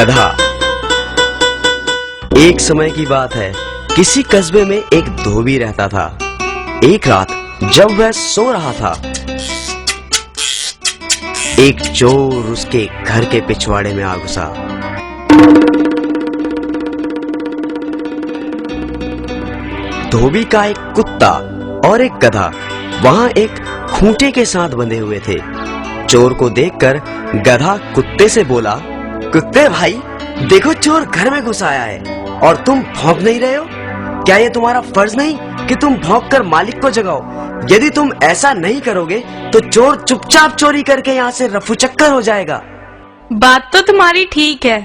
गधा। एक समय की बात है, किसी कस्बे में एक धोबी रहता था। एक रात जब वह सो रहा था, एक चोर उसके घर के पिछवाड़े में आ घुसा। धोबी का एक कुत्ता और एक गधा वहां एक खूंटे के साथ बंधे हुए थे। चोर को देखकर गधा कुत्ते से बोला, कुत्ते भाई, देखो चोर घर में घुस आया है और तुम भौंक नहीं रहे हो। क्या ये तुम्हारा फर्ज नहीं कि तुम भौंक कर मालिक को जगाओ? यदि तुम ऐसा नहीं करोगे तो चोर चुपचाप चोरी करके यहाँ से रफूचक्कर हो जाएगा। बात तो तुम्हारी ठीक है,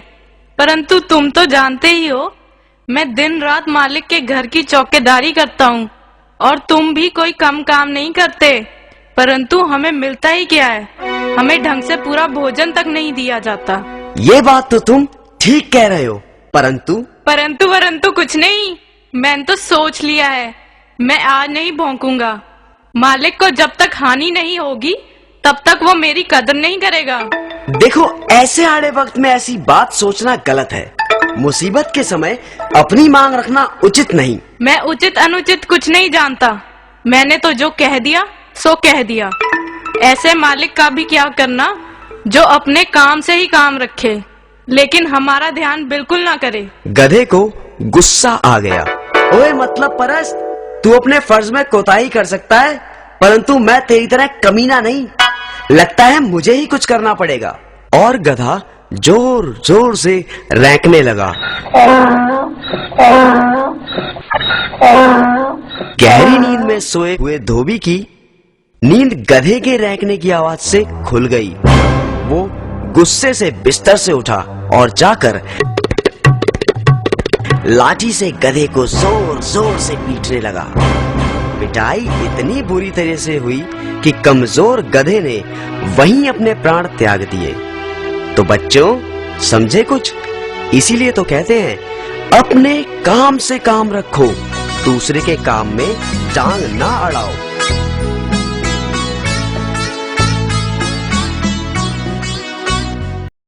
परंतु तुम तो जानते ही हो मैं दिन रात मालिक के घर की चौकीदारी करता हूँ और तुम भी कोई कम काम नहीं करते, परंतु हमें मिलता ही क्या है? हमें ढंग से पूरा भोजन तक नहीं दिया जाता। ये बात तो तुम ठीक कह रहे हो, परंतु कुछ नहीं। मैंने तो सोच लिया है, मैं आज नहीं भौंकूंगा। मालिक को जब तक हानि नहीं होगी तब तक वो मेरी कदर नहीं करेगा। देखो, ऐसे आड़े वक्त में ऐसी बात सोचना गलत है। मुसीबत के समय अपनी मांग रखना उचित नहीं। मैं उचित अनुचित कुछ नहीं जानता। मैंने तो जो कह दिया सो कह दिया। ऐसे मालिक का भी क्या करना जो अपने काम से ही काम रखे लेकिन हमारा ध्यान बिल्कुल ना करे। गधे को गुस्सा आ गया। ओए मतलब परस्त, तू अपने फर्ज में कोताही कर सकता है, परंतु मैं तेरी तरह कमीना नहीं। लगता है मुझे ही कुछ करना पड़ेगा। और गधा जोर जोर से रैंकने लगा। गहरी नींद में सोए हुए धोबी की नींद गधे के रैंकने की आवाज से खुल गई। वो गुस्से से बिस्तर से उठा और जाकर लाठी से गधे को जोर जोर से पीटने लगा। पिटाई इतनी बुरी तरह से हुई कि कमजोर गधे ने वहीं अपने प्राण त्याग दिए। तो बच्चों, समझे कुछ? इसीलिए तो कहते हैं, अपने काम से काम रखो, दूसरे के काम में टांग ना अड़ाओ।